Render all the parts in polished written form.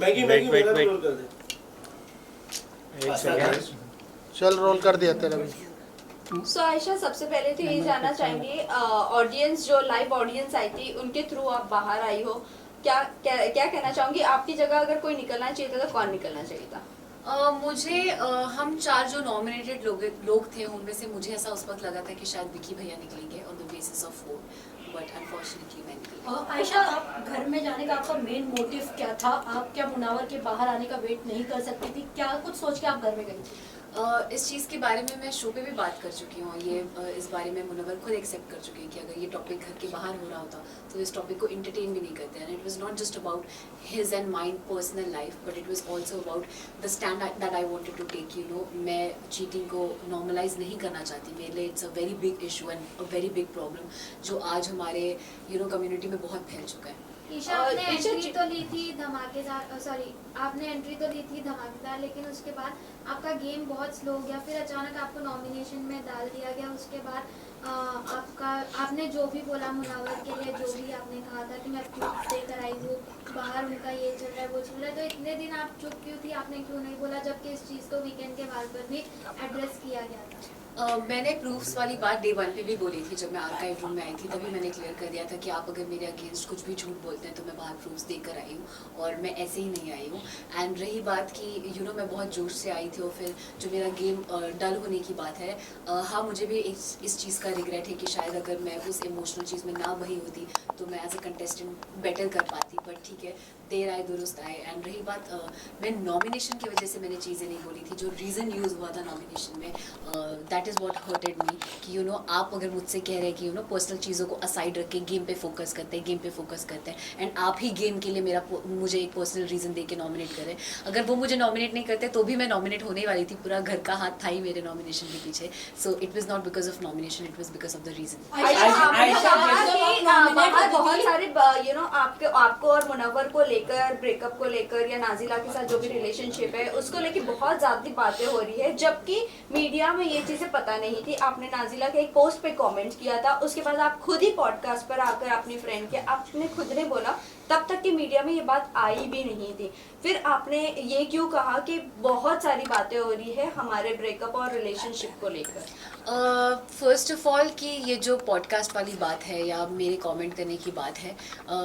Maggi wait मेरा भी wait role कर दे। एक सेकंड। चल रोल कर दिया तेरा भी। सो आयशा, सबसे पहले तो ये जानना चाहेंगे, ऑडियंस जो लाइव ऑडियंस आई थी उनके थ्रू आप बाहर आई हो, क्या क्या क्या कहना चाहूंगी? आपकी जगह अगर कोई निकलना चाहिए था तो कौन निकलना चाहिए था? हम 4 जो नॉमिनेटेड लोग थे उनमें से मुझे ऐसा उस वक्त लगा था कि शायद विकी भैया निकलेंगे on the basis of vote, but unfortunately मैं निकली। आयशा, आप घर में जाने का आपका मेन मोटिव क्या था? आप क्या मुनावर के बाहर आने का वेट नहीं कर सकती थी? क्या कुछ सोच के आप घर में गई थी? इस चीज़ के बारे में मैं शो पे भी बात कर चुकी हूँ। ये इस बारे में मुनव्वर खुद एक्सेप्ट कर चुके हैं कि अगर ये टॉपिक घर के बाहर हो रहा होता तो इस टॉपिक को इंटरटेन भी नहीं करते हैं। It was not just about his and mind personal life, but it was also about the stand that I wanted to take. मैं चीटिंग को नॉर्मलाइज नहीं करना चाहती। मेरे लिए it's a very big issue and a very big problem जो आज हमारे कम्युनिटी में बहुत फैल चुका है। ईशा, आपने एंट्री तो ली थी धमाकेदार, सॉरी आपने एंट्री तो ली थी धमाकेदार, लेकिन उसके बाद आपका गेम बहुत स्लो हो गया, फिर अचानक आपको नॉमिनेशन में डाल दिया गया। उसके बाद आपने जो भी बोला मुनावर के लिए, जो भी आपने कहा था कि मैं प्रूफ देकर आई हूँ, बाहर उनका ये चल रहा है वो चल रहा है, तो इतने दिन आप चुप क्यों थी? आपने क्यों नहीं बोला, जबकि इस चीज़ को वीकेंड के बाद पर भी एड्रेस किया गया था? मैंने प्रूफ्स वाली बात डे 1 पे भी बोली थी। जब मैं आर्काइव रूम में आई थी तभी मैंने क्लियर कर दिया था कि आप अगर मेरे अगेंस्ट कुछ भी झूठ बोलते हैं तो मैं बाहर प्रूफ्स देकर आई हूँ और मैं ऐसे ही नहीं आई हूँ। एंड रही बात कि मैं बहुत जोश से आई थी और फिर जो मेरा गेम डल होने की बात है, हाँ मुझे भी इस चीज़ का रिग्रेट है कि शायद अगर मैं उस इमोशनल चीज़ में ना बही होती तो मैं एज ए कंटेस्टेंट बेटर कर पाती, बट ठीक है, देर आए दुरुस्त आए। एंड रही बात, मैं नॉमिनेशन की वजह से मैंने चीज़ें नहीं बोली थी। जो रीज़न यूज़ हुआ था नॉमिनेशन में, दैट इज़ व्हाट हर्टेड मी कि आप अगर मुझसे कह रहे हैं कि पर्सनल चीज़ों को असाइड रख के गेम पे फोकस करते हैं एंड आप ही गेम के लिए मुझे एक पर्सनल रीज़न दे के नॉमिनेट करें। अगर वो मुझे नॉमिनेट नहीं करते तो भी मैं नॉमिनेट होने वाली थी। पूरा घर का हाथ था ही मेरे नॉमिनेशन के पीछे। So it was not because of nomination, it was because of the reason. बहुत सारे आपको और मुनव्वर को लेकर, ब्रेकअप को लेकर या नाजिला के साथ जो भी रिलेशनशिप है उसको लेकर बहुत ज्यादा बातें हो रही है, जबकि मीडिया में ये चीजें पता नहीं थी। आपने नाजिला के एक पोस्ट पे कमेंट किया था, उसके बाद आप खुद ही पॉडकास्ट पर आकर अपनी फ्रेंड के आपने खुद ने बोला तब तक कि मीडिया में ये बात आई भी नहीं थी। फिर आपने ये क्यों कहा कि बहुत सारी बातें हो रही है हमारे ब्रेकअप और रिलेशनशिप को लेकर? फर्स्ट ऑफ ऑल कि ये जो पॉडकास्ट वाली बात है या मेरे कमेंट करने की बात है,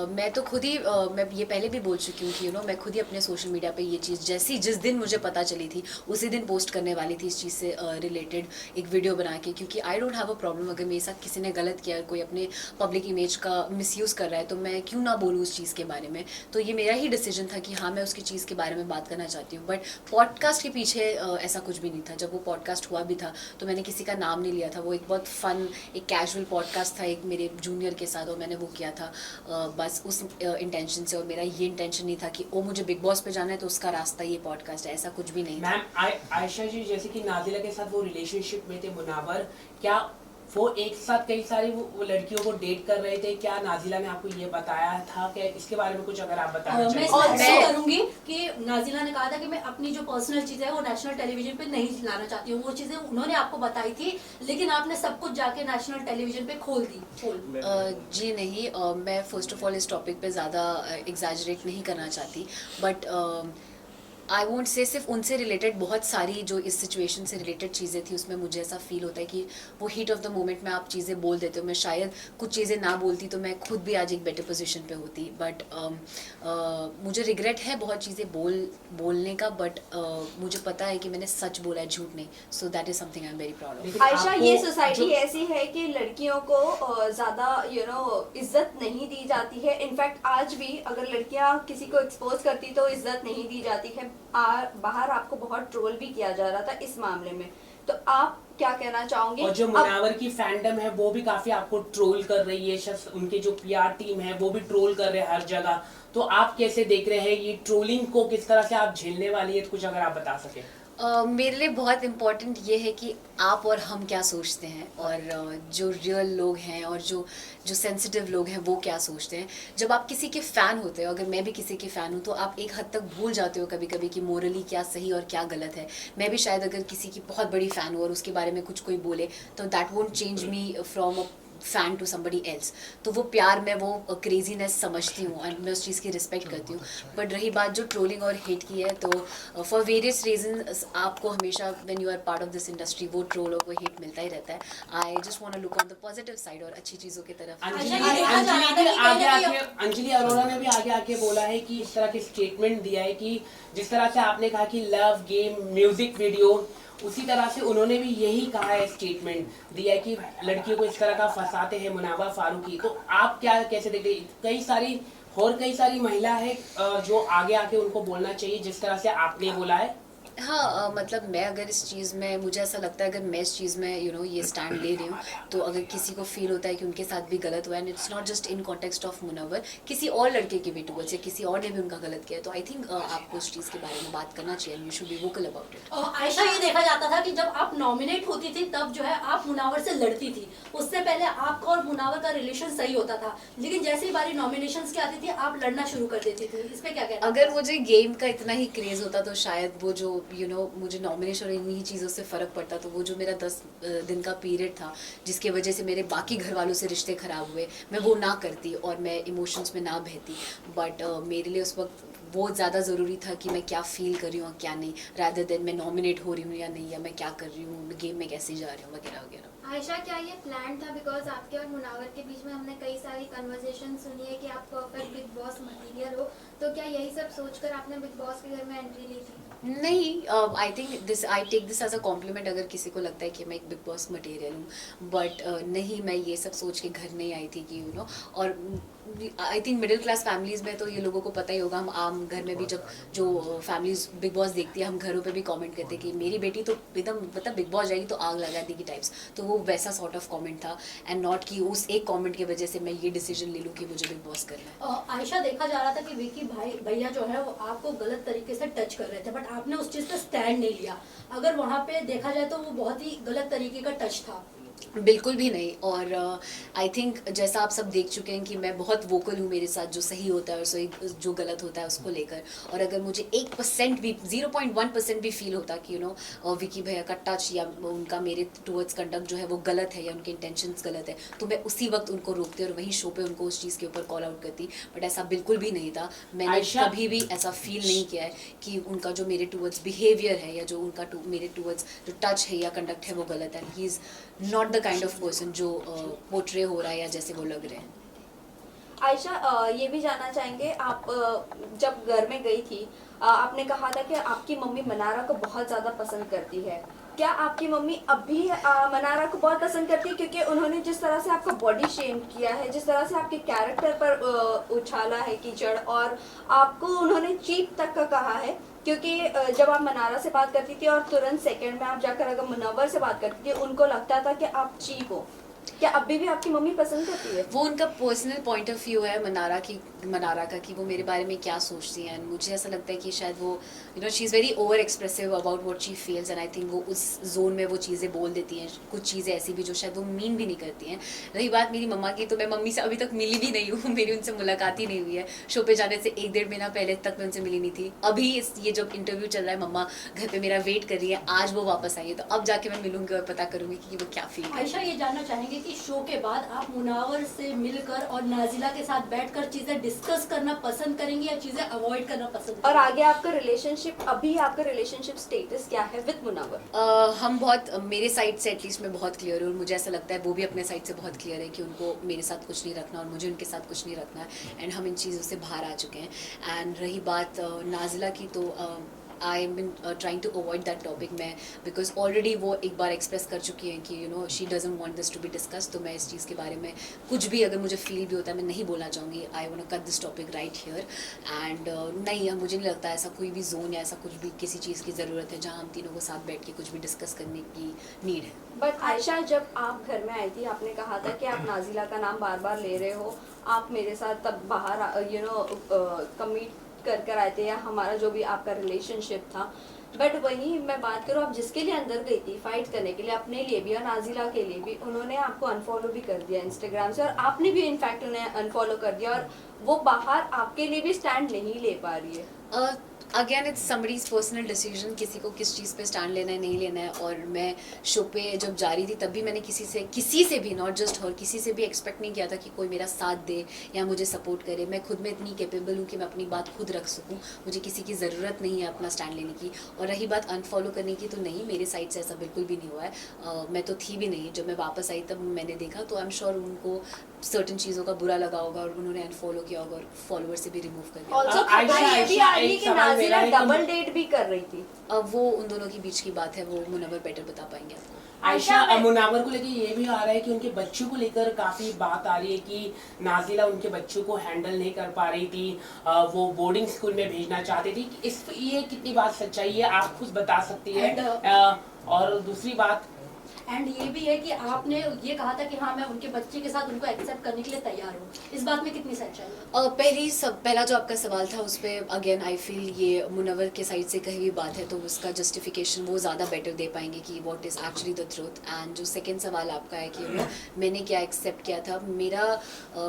मैं तो खुद ही मैं ये पहले भी बोल चुकी हूँ कि मैं खुद ही अपने सोशल मीडिया पे ये चीज़ जिस दिन मुझे पता चली थी उसी दिन पोस्ट करने वाली थी इस चीज़ से रिलेटेड एक वीडियो बना के, क्योंकि I don't have a problem अगर मेरे साथ किसी ने गलत किया, कोई अपने पब्लिक इमेज का मिसयूज़ कर रहा है तो मैं क्यों ना बोलूँ उस चीज़ के बारे में। तो ये मेरा ही डिसीजन था कि हाँ मैं उसकी चीज़ के बारे में बात करना चाहती हूँ। बट पॉडकास्ट के पीछे ऐसा कुछ भी नहीं था। जब वो पॉडकास्ट हुआ भी था तो मैंने किसी का नाम नहीं लिया था। वो एक बहुत फन, एक कैजुअल पॉडकास्ट था एक मेरे जूनियर के साथ और मैंने वो किया था बस उस इंटेंशन से। और मेरा ये इंटेंशन नहीं था कि मुझे बिग बॉस पे जाना है तो उसका रास्ता ये पॉडकास्ट है, ऐसा कुछ भी नहीं। मैम आयशा जी, जैसे कि नाजिला के साथ वो रिलेशनशिप में थे मुनावर, क्या वो एक साथ कई सारी वो लड़कियों को डेट कर रहे थे? क्या नाजिला ने आपको ये बताया था? क्या इसके बारे में कुछ अगर आप बताना मैं करूंगी कि नाजिला ने कहा था कि मैं अपनी जो पर्सनल चीजें है वो नेशनल टेलीविजन पे नहीं लाना चाहती हूँ। वो चीजें उन्होंने आपको बताई थी, लेकिन आपने सब कुछ जाके नेशनल टेलीविजन पे खोल दी। जी नहीं, मैं फर्स्ट ऑफ ऑल इस टॉपिक पे ज़्यादा एग्जैजरेट नहीं करना चाहती, बट आई वोंट से सिर्फ उनसे रिलेटेड बहुत सारी जो इस सिचुएशन से रिलेटेड चीज़ें थी उसमें मुझे ऐसा फील होता है कि वो हीट ऑफ द मोमेंट में आप चीज़ें बोल देते हो। मैं शायद कुछ चीज़ें ना बोलती तो मैं खुद भी आज एक बेटर पोजीशन पे होती। बट मुझे रिग्रेट है बहुत चीज़ें बोलने का, बट मुझे पता है कि मैंने सच बोला है, झूठ नहीं। So that is something I am very proud of. Ayesha, ये सोसाइटी ऐसी है कि लड़कियों को ज़्यादा इज्जत नहीं दी जाती है। इनफैक्ट आज भी अगर लड़कियां किसी को एक्सपोज करती तो इज्जत नहीं दी जाती है। बाहर आपको बहुत ट्रोल भी किया जा रहा था इस मामले में, तो आप क्या कहना चाहोगे? और जो मुनावर की फैंडम है वो भी काफी आपको ट्रोल कर रही है, उनके जो पीआर टीम है वो भी ट्रोल कर रहे हैं हर जगह। तो आप कैसे देख रहे हैं ये ट्रोलिंग को, किस तरह से आप झेलने वाली है? कुछ अगर आप बता सके। मेरे लिए बहुत इम्पॉर्टेंट ये है कि आप और हम क्या सोचते हैं और जो रियल लोग हैं और जो सेंसिटिव लोग हैं वो क्या सोचते हैं। जब आप किसी के फ़ैन होते हो, अगर मैं भी किसी की फ़ैन हूँ, तो आप एक हद तक भूल जाते हो कभी कभी कि मोरली क्या सही और क्या गलत है। मैं भी शायद अगर किसी की बहुत बड़ी फ़ैन हूँ और उसके बारे में कुछ कोई बोले तो that won't change me from fan to somebody else, तो वो प्यार मैं वो क्रेजीनेस समझती हूँ एंड मैं उस चीज़ की रिस्पेक्ट करती हूँ. बट रही बात जो ट्रोलिंग और हेट की है, तो फॉर वेरियस रीजन आपको हमेशा when you are part of this industry वो ट्रोल और वो हेट मिलता ही रहता है. I just want to look on the positive side और अच्छी चीज़ों की तरफ. अंजलि अरोड़ा ने भी आगे आके बोला है कि इस तरह के स्टेटमेंट दिया है कि जिस तरह से आपने कहा कि लव गेम म्यूजिक वीडियो, उसी तरह से उन्होंने भी यही कहा है, स्टेटमेंट दिया है कि लड़कियों को इस तरह का फंसाते हैं मुनावा फारूकी. तो आप क्या कैसे देखते हैं? कई सारी महिला है जो आगे आके उनको बोलना चाहिए जिस तरह से आपने बोला है. हाँ, मतलब मैं अगर इस चीज़ में, मुझे ऐसा लगता है अगर मैं इस चीज़ में ये स्टैंड ले रही हूँ, तो अगर किसी को फील होता है कि उनके साथ भी गलत हुआ है, and it's not just in context of Munawar, किसी और लड़के के भी टूवर्ड्स या किसी और ने भी उनका गलत किया, तो आई थिंक आपको उस चीज़ के बारे में बात करना चाहिए. You should be vocal about it. Ayesha, ये देखा जाता था कि जब आप नॉमिनेट होती थी तब जो है आप मुनावर से लड़ती थी. उससे पहले आपका और मुनावर का रिलेशन सही होता था, लेकिन जैसे ही बारी नॉमिनेशंस की आती थी आप लड़ना शुरू कर देती थी. इस पे क्या कहना? अगर मुझे गेम का इतना ही क्रेज होता तो शायद वो जो मुझे नॉमिनेशन और इन्हीं चीज़ों से फ़र्क पड़ता, तो वो जो मेरा 10 दिन का पीरियड था जिसके वजह से मेरे बाकी घर वालों से रिश्ते ख़राब हुए, मैं वो ना करती और मैं इमोशंस में ना बहती. बट मेरे लिए उस वक्त वो ज़्यादा ज़रूरी था कि मैं क्या फ़ील कर रही हूँ और क्या नहीं, रादर देन मैं नॉमिनेट हो रही हूँ या नहीं, या मैं क्या कर रही हूँ, गेम में कैसे जा रही हूँ वगैरह वगैरह. आयशा, क्या ये प्लान था? बिकॉज आपके और मुनावर के बीच में हमने कई सारी कन्वर्सेशन सुनी है कि आप परफेक्ट बिग बॉस मटीरियल हो, तो क्या यही सब सोचकर आपने बिग बॉस के घर में एंट्री ली थी? नहीं, I take this as a compliment अगर किसी को लगता है कि मैं एक बिग बॉस मटेरियल हूँ. बट नहीं, मैं ये सब सोच के घर नहीं आई थी कि और I think middle class families में तो ये लोगों को पता ही होगा. हम आम घर में भी जब जो फैमिलीज बिग बॉस देखती है, हम घरों पे भी कमेंट करते हैं कि मेरी बेटी तो एकदम मतलब बिग बॉस जाएगी तो आग लगा देगी टाइप्स. तो वो वैसा सॉर्ट ऑफ कमेंट था, एंड नॉट कि उस एक कमेंट की वजह से मैं ये डिसीजन ले लूँ कि मुझे बिग बॉस करना है. आयशा, देखा जा रहा था कि विकी भैया जो है वो आपको गलत तरीके से टच कर रहे थे, बट आपने उस चीज़ पे स्टैंड नहीं लिया. अगर वहाँ पे देखा जाए तो वो बहुत ही गलत तरीके का टच था. बिल्कुल भी नहीं. और आई थिंक जैसा आप सब देख चुके हैं कि मैं बहुत वोकल हूँ मेरे साथ जो सही होता है और जो गलत होता है उसको लेकर. और अगर मुझे 1% भी 0.1% भी फील होता कि विकी भैया का टच या उनका मेरे टुवर्ड्स कंडक्ट जो है वो गलत है या उनके इंटेंशंस गलत है, तो मैं उसी वक्त उनको रोकती और वहीं शो पे उनको उस चीज़ के ऊपर कॉल आउट करती. बट ऐसा बिल्कुल भी नहीं था. मैंने कभी भी ऐसा फील नहीं किया है कि उनका जो मेरे टुवर्ड्स बिहेवियर है या जो उनका मेरे टुवर्ड्स जो टच है या कंडक्ट है वो गलत है. He is not the kind of person जो पोर्ट्रे हो रहा है या जैसे वो लग रहे हैं. आयशा, ये भी जानना चाहेंगे, आप जब घर में गई थी, आपने कहा था कि आपकी मम्मी मनारा को बहुत ज़्यादा पसंद करती है. क्या आपकी मम्मी अब भी मनारा को बहुत पसंद करती है? क्योंकि उन्होंने जिस तरह से आपका बॉडी शेम किया है, जिस तरह से आपके कैरेक्टर पर उछाला है कीचड़, और आपको उन्होंने चीप तक का कहा है. क्योंकि जब आप मनारा से बात करती थी और तुरंत सेकंड में आप जाकर अगर मुनव्वर से बात करती थी, उनको लगता था कि आप चीप हो. क्या अभी भी आपकी मम्मी पसंद करती है? वो उनका पर्सनल पॉइंट ऑफ व्यू है मनारा का कि वो मेरे बारे में क्या सोचती हैं. मुझे ऐसा लगता है कि शायद वो she is very over expressive about what she feels, and I think वो उस जोन में वो चीज़ें बोल देती हैं, कुछ चीज़ें ऐसी भी जो शायद वो मीन भी नहीं करती हैं. रही बात मेरी मम्मा की, तो मैं मम्मी से अभी तक मिली भी नहीं हूँ. मेरी उनसे मुलाकात ही नहीं हुई है. शो पे जाने से 1-1.5 महीना पहले तक मैं उनसे मिली नहीं थी. अभी ये जब इंटरव्यू चल रहा है, मम्मा घर पर मेरा वेट कर रही है. आज वो वापस आई है, तो अब जाके मैं मिलूंगी और पता करूँगी कि वो क्या फील. आयशा, ये जानना चाहेंगे कि शो के बाद आप मुनावर से मिलकर और नाजिला के साथ बैठकर चीजें डिस्कस करना पसंद करेंगे या चीजें अवॉइड करना पसंद करेंगे? और आगे आपका रिलेशनशिप स्टेटस क्या है विद मुनव्वर? हम बहुत, मेरे साइड से एटलीस्ट मैं बहुत क्लियर हूँ, और मुझे ऐसा लगता है वो भी अपने साइड से बहुत क्लियर है कि उनको मेरे साथ कुछ नहीं रखना और मुझे उनके साथ कुछ नहीं रखना है. एंड हम इन चीज़ों से बाहर आ चुके हैं. एंड रही बात नाजिला की, तो I am bin trying to avoid that topic मैं, बिकॉज ऑलरेडी वो एक बार एक्सप्रेस कर चुकी हैं कि she doesn't want this to be discuss. तो मैं इस चीज़ के बारे में कुछ भी अगर मुझे फील भी होता है मैं नहीं बोलना चाहूँगी. I want to cut this topic right here. And नहीं, मुझे नहीं लगता ऐसा कोई भी जोन या ऐसा कुछ भी किसी चीज़ की ज़रूरत है जहाँ हम तीनों को साथ बैठ के कुछ भी डिस्कस करने की नीड है. बट आयशा, जब आप घर में आई थी, आपने कहा था कि आप नाजिला का नाम बार बार ले रहे हो, आप मेरे साथ तब बाहर कमिट कर आए थे, या हमारा जो भी आपका रिलेशनशिप था. बट वहीं मैं बात करूँ, आप जिसके लिए अंदर गई थी फाइट करने के लिए, अपने लिए भी और नाजिला के लिए भी, उन्होंने आपको अनफॉलो भी कर दिया इंस्टाग्राम से, और आपने भी इनफैक्ट उन्हें अनफॉलो कर दिया, और वो बाहर आपके लिए भी स्टैंड नहीं ले पा रही है. Again it's somebody's personal decision, किसी को किस चीज़ पे स्टैंड लेना है नहीं लेना है। और मैं शो पे जब जा रही थी तब भी मैंने किसी से भी नॉट जस्ट हर, किसी से भी एक्सपेक्ट नहीं किया था कि कोई मेरा साथ दे या मुझे सपोर्ट करे। मैं खुद में इतनी कैपेबल हूँ कि मैं अपनी बात खुद रख सकूँ, मुझे किसी की ज़रूरत नहीं है अपना स्टैंड लेने की। और रही बात अनफॉलो करने की, तो नहीं, मेरे साइड से ऐसा बिल्कुल भी नहीं हुआ है। मैं तो थी भी नहीं, जब मैं वापस आई तब मैंने देखा, तो आई एम श्योर उनको सर्टन चीज़ों का बुरा लगा होगा और उन्होंने अनफॉलो किया होगा और फॉलोअर से भी रिमूव कर दिया। ऑल्सो आयशा, ये भी आयशा, आ रही है एक कि सवाल मेरा नाज़िला है कि- डबल डेट भी कर रही थी। अब वो उन दोनों के बीच की बात है, वो मुनव्वर बेटर बता पाएंगे आपको। आयशा, आयशा, मुनावर को लेके ये भी आ रहा है कि उनके बच्चों को लेकर काफी बात आ रही है कि नाजिला उनके बच्चों को हैंडल नहीं कर पा रही थी, वो बोर्डिंग स्कूल में भेजना चाहती थी। ये कितनी बात सच्चाई है आप खुद बता सकती है। और दूसरी बात, एंड ये भी है कि आपने ये कहा था कि हाँ मैं उनके बच्चे के साथ उनको एक्सेप्ट करने के लिए तैयार हूँ, इस बात में कितनी सच्चाई है? पहला जो आपका सवाल था उस पर अगेन आई फील ये मुनव्वर के साइड से कही हुई बात है, तो उसका जस्टिफिकेशन वो ज़्यादा बेटर दे पाएंगे कि what is actually the truth. And जो सेकंड सवाल आपका है कि मैंने क्या एक्सेप्ट किया था,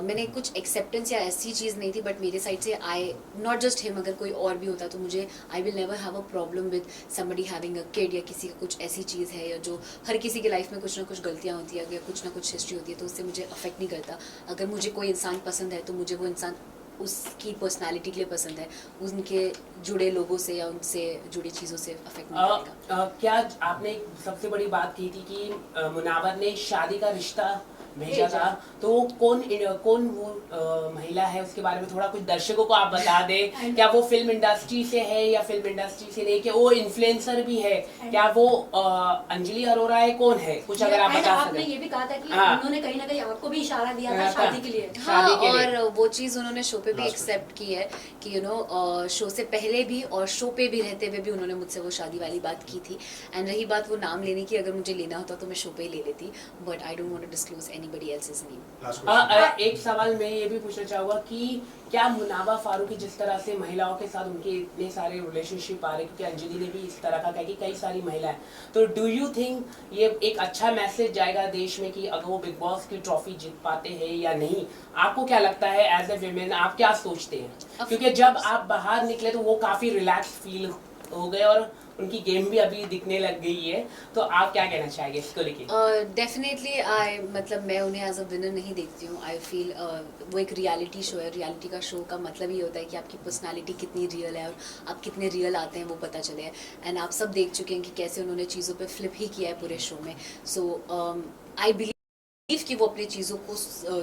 मैंने कुछ एक्सेप्टेंस या ऐसी चीज़ नहीं थी, बट मेरे साइड से आई नॉट जस्ट हिम, अगर कोई और भी होता तो मुझे I will never have a problem with somebody having a kid, या किसी का कुछ ऐसी चीज़ है या जो हर किसी की लाइफ में कुछ ना कुछ गलतियाँ होती है, अगर कुछ ना कुछ हिस्ट्री होती है, तो उससे मुझे अफेक्ट नहीं करता। अगर मुझे कोई इंसान पसंद है तो मुझे वो इंसान उसकी पर्सनालिटी के लिए पसंद है, उनके जुड़े लोगों से या उनसे जुड़ी चीज़ों से अफेक्ट नहीं करेगा। क्या आपने एक सबसे बड़ी बात की थी कि मुनावर ने शादी का रिश्ता भेजा था, तो कौन वो महिला है, उसके बारे में थोड़ा कुछ दर्शकों को आप बता दें। क्या वो फिल्म इंडस्ट्री से है या फिल्म इंडस्ट्री से नहीं, क्या वो इन्फ्लुएंसर भी है, क्या वो अंजलि अरोरा है, कौन है, कुछ अगर आप बता आपने सकें। ये भी कहा था कि हाँ। उन्होंने कहीं ना कहीं आपको भी इशारा दिया था शादी के लिए। हाँ, शादी के लिए। और वो चीज़ उन्होंने शो पे भी एक्सेप्ट की है कि शो से पहले भी और शो पे भी रहते हुए भी उन्होंने मुझसे वो शादी वाली बात की थी। एंड रही बात वो नाम लेने की, अगर मुझे लेना होता तो मैं शो पे ही ले लेती, but I don't want to disclose anybody else's name. एक सवाल मैं ये भी पूछना चाहूंगा कि क्या मुनावा फारूकी जिस तरह से महिलाओं के साथ उनके इतने सारे रिलेशनशिप आ रहे, क्योंकि अंजलि ने भी इस तरह का कहा कि कई सारी महिलाएं, तो डू यू थिंक ये एक अच्छा मैसेज जाएगा देश में कि अगर वो बिग बॉस की ट्रॉफी जीत पाते हैं या नहीं? आपको क्या लगता है एज ए विमेन, आप क्या सोचते हैं? क्योंकि जब आप बाहर निकले तो वो काफी रिलैक्स फील हो गए और उनकी गेम भी अभी दिखने लग गई है, तो आप क्या कहना चाहेंगे इसको लेके? डेफिनेटली मतलब मैं उन्हें एज अ विनर नहीं देखती हूँ। आई फील वो एक रियलिटी शो है, रियलिटी का शो का मतलब ये होता है कि आपकी पर्सनालिटी कितनी रियल है और आप कितने रियल आते हैं वो पता चले। एंड आप सब देख चुके हैं कि कैसे उन्होंने चीज़ों पे फ्लिप ही किया है पूरे शो में। सो आई बिलीव कि वो अपनी चीज़ों को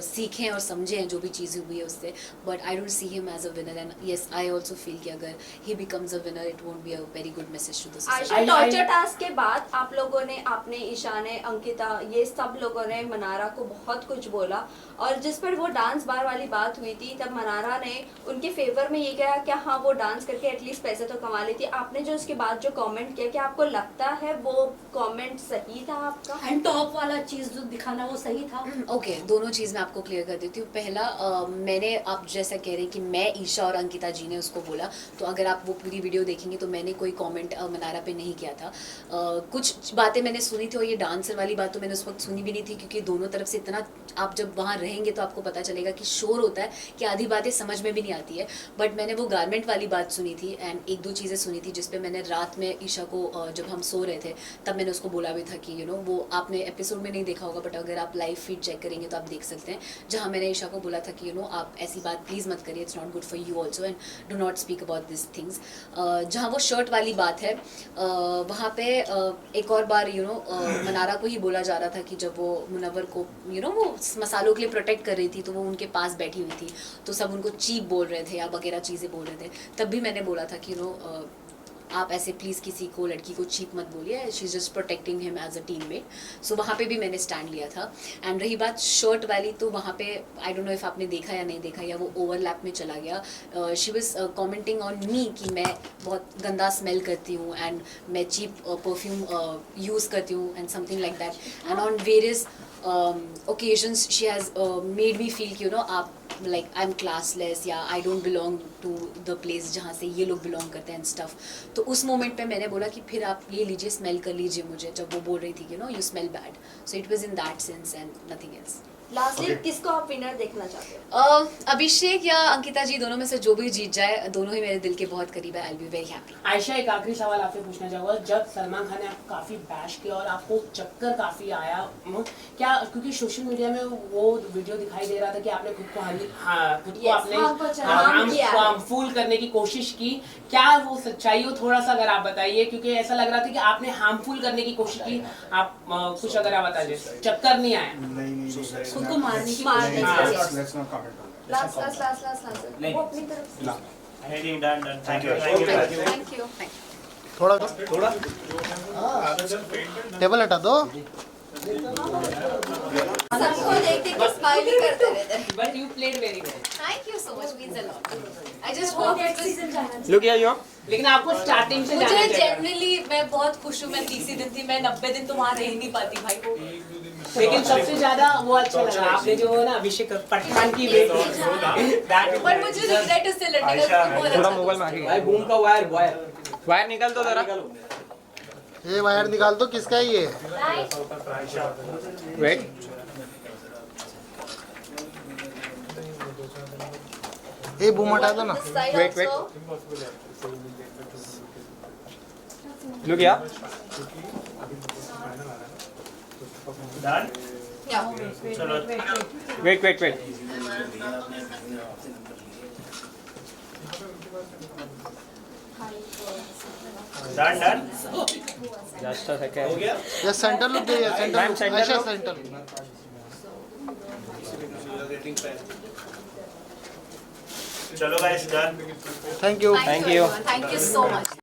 सीखें और समझें जो भी चीज़ें हुई है उससे, but I don't see him as a winner. And yes, I also feel कि अगर he becomes a winner it won't be a very good message to the Ayesha, torture task के बाद आप लोगों ने, आपने, ईशा ने, अंकिता, ये सब लोगों ने मनारा को बहुत कुछ बोला, और जिस पर वो डांस बार वाली बात हुई थी तब मनारा ने उनके फेवर में ये कहा कि हाँ वो डांस करके एटलीस्ट पैसे तो कमा लेती। आपने जो उसके बाद जो कमेंट किया, क्या आपको लगता है वो कमेंट सही था आपका? एंड टॉप वाला चीज जो दिखाना वो सही था? ओके, दोनों चीज़ मैं आपको क्लियर कर देती हूँ। पहला, मैंने, आप जैसा कह रहे हैं कि मैं, ईशा और अंकिता जी ने उसको बोला, तो अगर आप वो पूरी वीडियो देखेंगे तो मैंने कोई कमेंट मनारा पे नहीं किया था। कुछ बातें मैंने सुनी थी और ये डांसर वाली बात तो मैंने उस वक्त सुनी भी नहीं थी, क्योंकि दोनों तरफ से इतना, आप जब वहाँ रहेंगे तो आपको पता चलेगा कि शोर होता है कि आधी बातें समझ में भी नहीं आती है। बट मैंने वो गारमेंट वाली बात सुनी थी एंड एक दो चीज़ें सुनी थी जिसपे मैंने रात में ईशा को, जब हम सो रहे थे तब मैंने उसको बोला भी था कि वो आपने एपिसोड में नहीं देखा होगा, बट अगर आप लाइव फीड चेक करेंगे तो आप देख सकते हैं, जहाँ मैंने ईशा को बोला था कि आप ऐसी बात प्लीज़ मत करिए, it's not good for you also and do not speak about this things. जहाँ वो शर्ट वाली बात है, वहाँ पे एक और बार मनारा को ही बोला जा रहा था कि जब वो मुनव्वर को वो मसालों के लिए प्रोटेक्ट कर रही थी तो वो उनके पास बैठी हुई थी, तो सब उनको चीप बोल रहे थे या वगैरह चीज़ें बोल रहे थे। तब भी मैंने बोला था कि आप ऐसे प्लीज़ किसी को, लड़की को चीप मत बोलिए, she is just protecting him as a teammate. So वहाँ पे भी मैंने स्टैंड लिया था। एंड रही बात शर्ट वाली, तो वहाँ पे आई डोंट नो इफ़ आपने देखा या नहीं देखा या वो ओवरलैप में चला गया। She was commenting on me कि मैं बहुत गंदा स्मेल करती हूँ एंड मैं चीप परफ्यूम यूज़ करती हूँ and something like that. And on various occasions she has made me feel कि आप like I'm classless या I don't belong to the place जहाँ से ये लोग belong करते हैं and stuff। तो उस मोमेंट पे मैंने बोला कि फिर आप ये लीजिए, स्मेल कर लीजिए मुझे, जब वो बोल रही थी कि you smell bad। So it was in that sense and nothing else। Lastly किसको आप विनर देखना चाहते हो? अभिषेक या अंकिता जी दोनों में से जो भी जीत जाए, दोनों ही मेरे दिल के बहुत करीब है। I will be very happy. Ayesha, एक आखिरी सवाल आपसे पूछना चाहूंगा, जब सलमान खान ने आपको काफी बैश किया और आपको चक्कर काफी आया, क्या क्योंकि सोशल मीडिया में वो वीडियो दिखाई दे रहा था कि आपने खुद को हार्मफुल करने की कोशिश की, क्या वो सच्चाई हो? थोड़ा सा अगर आप बताइए, क्योंकि ऐसा लग रहा था कि आपने हार्मफुल करने की कोशिश की। आप कुछ अगर आप बताइए, चक्कर नहीं आया? खुद को मारने की वो अपनी तरफ से थैंक यू। Thank you. थोड़ा टेबल हटा दो। सबको देख देख के स्माइल ही करते रहते हैं। But you played very well. Thank you so much, means a lot. I just hope it was look here you. लेकिन आपको स्टार्टिंग से मुझे जाना चाहिए। जनरली मैं बहुत खुश हूँ। मैं 30 दिन थी, मैं 90 दिन तो वहाँ रह नहीं पाती भाई। लेकिन सबसे ज्यादा वो अच्छा लगा आपने जो है ना अभिषेक पठान की बेटी। पर मुझे रिग्रेट उससे लड़ने का बहुत थोड़ा अच्छा मोबाइल में आगे भाई बूम का वायर निकाल दो जरा। ये वायर निकाल दो, किसका है ये? वेट। ये बूम हटा दो ना। This side Wait, wait. also. Look here. Yeah. Wait. Done just a second. ये सेंटर लुक दे, Ma'am, सेंटर center ऐसा look. सेंटर। चलो guys done thank you. Thank you so much.